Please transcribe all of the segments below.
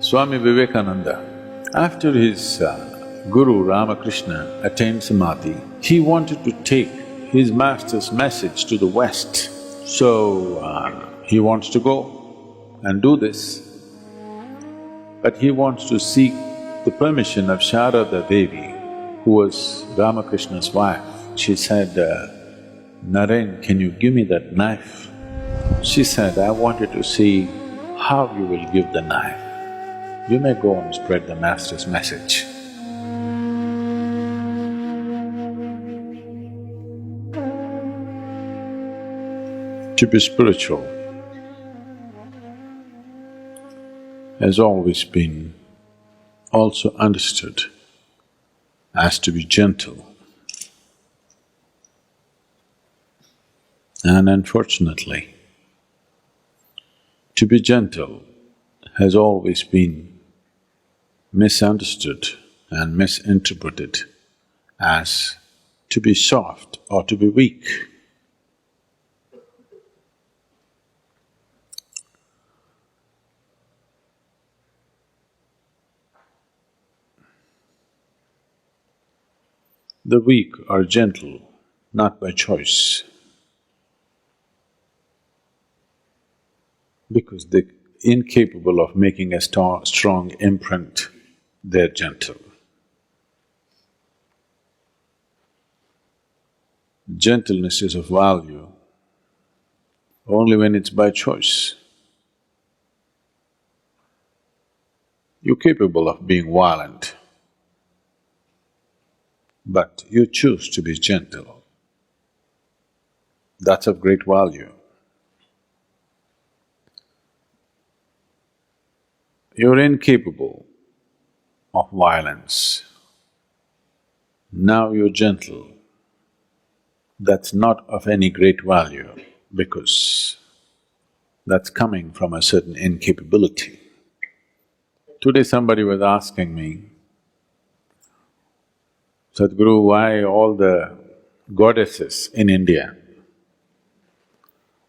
Swami Vivekananda, after his guru Ramakrishna attained samadhi, he wanted to take his master's message to the West. So, he wants to go and do this, but he wants to seek the permission of Sharada Devi, who was Ramakrishna's wife. She said, Naren, can you give me that knife? She said, I wanted to see how you will give the knife. You may go and spread the master's message. To be spiritual has always been also understood as to be gentle. And unfortunately, to be gentle has always been misunderstood and misinterpreted as to be soft or to be weak. The weak are gentle, not by choice, because they're incapable of making a strong imprint, they're gentle. Gentleness is of value only when it's by choice. You're capable of being violent, but you choose to be gentle. That's of great value. You're incapable of violence. Now you're gentle. That's not of any great value because that's coming from a certain incapability. Today somebody was asking me, Sadhguru, why all the goddesses in India,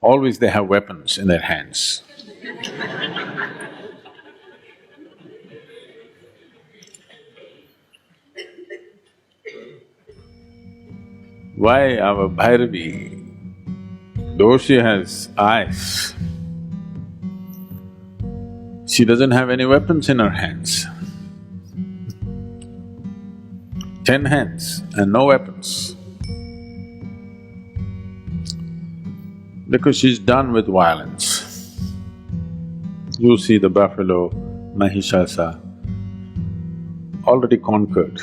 always they have weapons in their hands? Why our Bhairavi, though she has eyes, she doesn't have any weapons in her hands? 10 hands and no weapons. Because she's done with violence. You see the buffalo, Mahishasa, already conquered.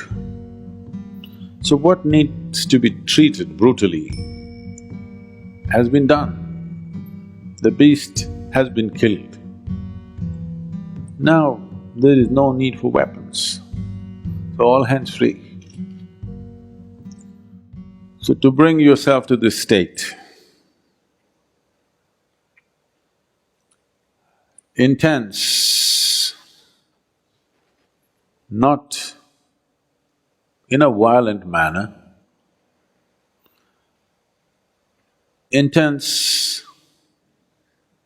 So what needs to be treated brutally has been done. The beast has been killed. Now there is no need for weapons, so all hands free. So to bring yourself to this state, intense, not in a violent manner, intense,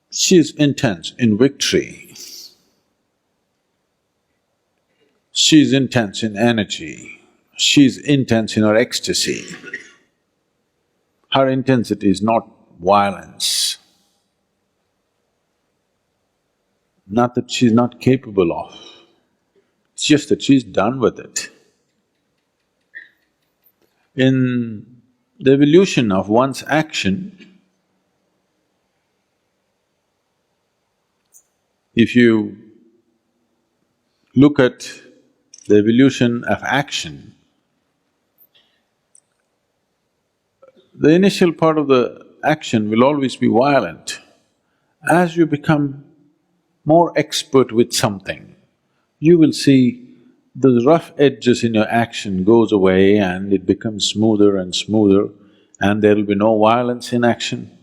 she's intense in victory, she's intense in energy, she's intense in her ecstasy. Her intensity is not violence, not that she's not capable of, it's just that she's done with it. In the evolution of one's action, if you look at the evolution of action, the initial part of the action will always be violent. As you become more expert with something, you will see the rough edges in your action goes away and it becomes smoother and smoother and there will be no violence in action.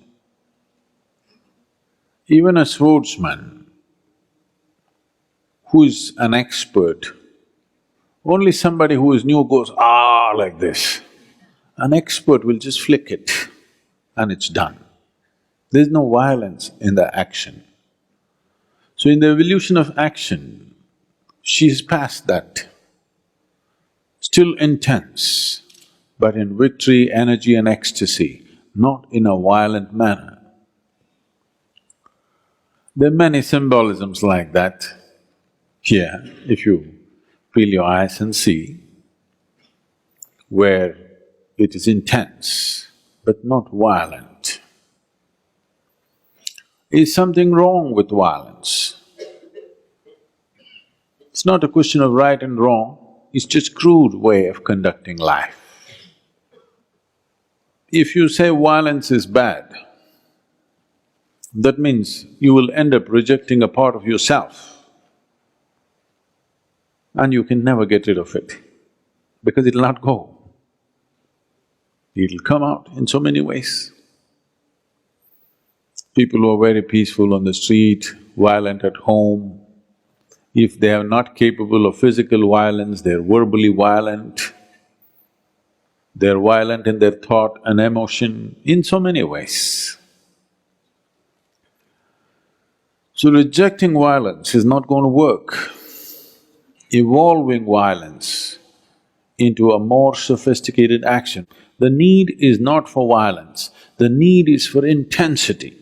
Even a swordsman who is an expert, only somebody who is new goes, ah, like this. An expert will just flick it and it's done. There's no violence in the action. So in the evolution of action, She's past that. Still intense, but in victory, energy and ecstasy, not in a violent manner. There are many symbolisms like that here, if you peel your eyes and see, where it is intense but not violent. Is something wrong with violence? It's not a question of right and wrong, it's just crude way of conducting life. If you say violence is bad, that means you will end up rejecting a part of yourself and you can never get rid of it because it'll not go. It'll come out in so many ways. People who are very peaceful on the street, violent at home, if they are not capable of physical violence, they're verbally violent, they're violent in their thought and emotion in so many ways. So rejecting violence is not going to work. Evolving violence into a more sophisticated action. The need is not for violence, the need is for intensity.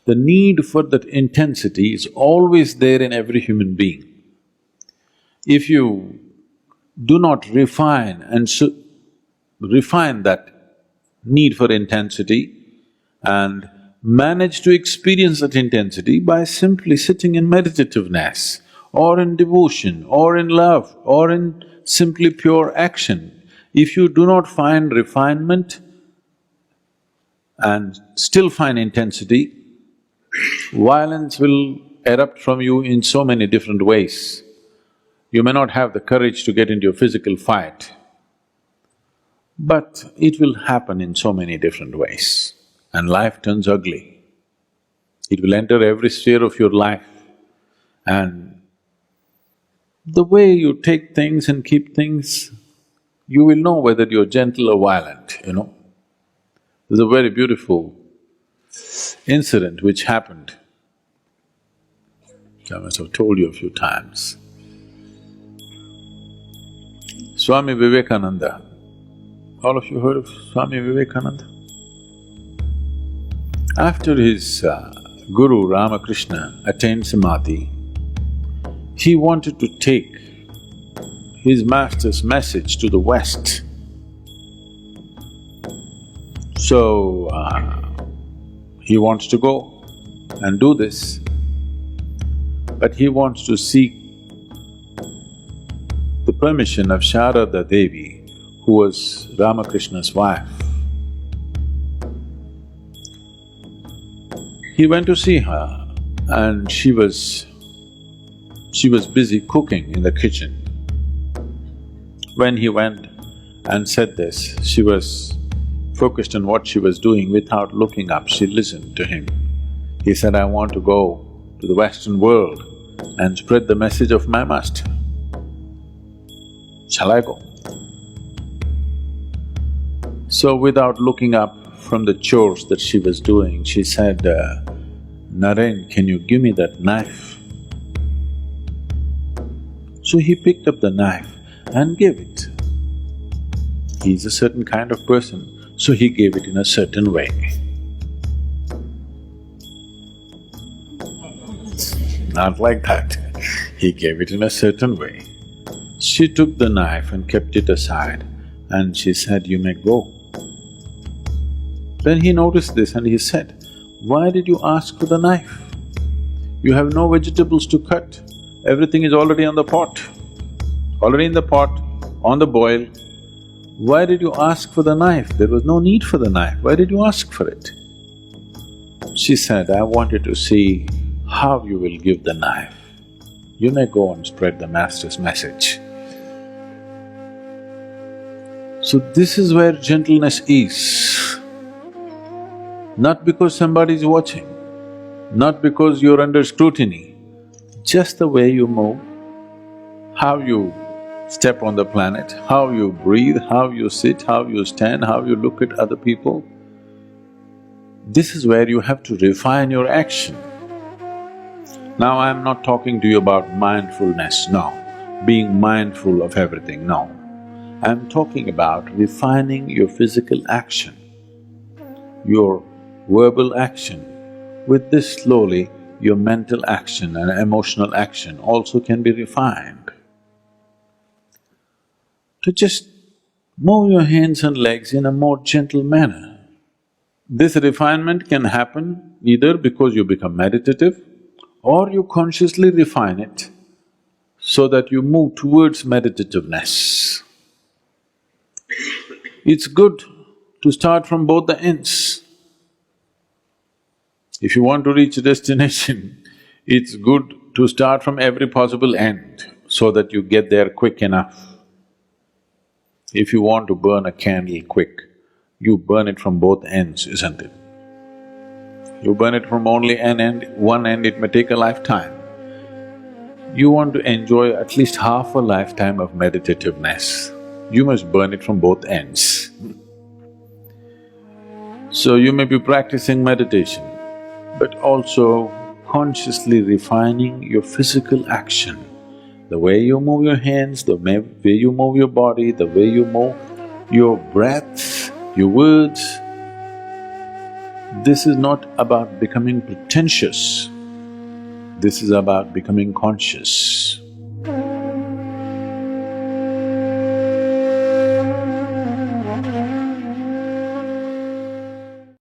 The need for that intensity is always there in every human being. If you do not refine that need for intensity and manage to experience that intensity by simply sitting in meditativeness or in devotion or in love or in simply pure action, if you do not find refinement and still find intensity, violence will erupt from you in so many different ways. You may not have the courage to get into a physical fight, but it will happen in so many different ways and life turns ugly. It will enter every sphere of your life and the way you take things and keep things, you will know whether you're gentle or violent, you know. There's a very beautiful incident which happened, which I must have told you a few times. Swami Vivekananda, all of you heard of Swami Vivekananda? After his Guru Ramakrishna attained Samadhi, he wanted to take his master's message to the West. So, he wants to go and do this, but he wants to seek the permission of Sharada Devi, who was Ramakrishna's wife. He went to see her and she was busy cooking in the kitchen. When he went and said this, she was focused on what she was doing without looking up, she listened to him. He said, I want to go to the Western world and spread the message of my master. Shall I go? So without looking up from the chores that she was doing, she said, Naren, can you give me that knife? So he picked up the knife and gave it. He's a certain kind of person, so he gave it in a certain way. Not like that, he gave it in a certain way. She took the knife and kept it aside and she said, you may go. Then he noticed this and he said, why did you ask for the knife? You have no vegetables to cut, everything is already on the pot. Already in the pot, on the boil. Why did you ask for the knife? There was no need for the knife, why did you ask for it? She said, I wanted to see how you will give the knife. You may go and spread the master's message. So this is where gentleness is. Not because somebody is watching, not because you're under scrutiny, just the way you move, how you step on the planet, how you breathe, how you sit, how you stand, how you look at other people. This is where you have to refine your action. Now I'm not talking to you about mindfulness, no, being mindful of everything, no. I'm talking about refining your physical action, your verbal action. With this slowly, your mental action and emotional action also can be refined. To just move your hands and legs in a more gentle manner. This refinement can happen either because you become meditative or you consciously refine it so that you move towards meditativeness. It's good to start from both the ends. If you want to reach a destination, it's good to start from every possible end so that you get there quick enough. If you want to burn a candle quick, you burn it from both ends, isn't it? You burn it from only one end, it may take a lifetime. You want to enjoy at least half a lifetime of meditativeness, you must burn it from both ends. So you may be practicing meditation, but also consciously refining your physical action. The way you move your hands, the way you move your body, the way you move your breath, your words. This is not about becoming pretentious, this is about becoming conscious.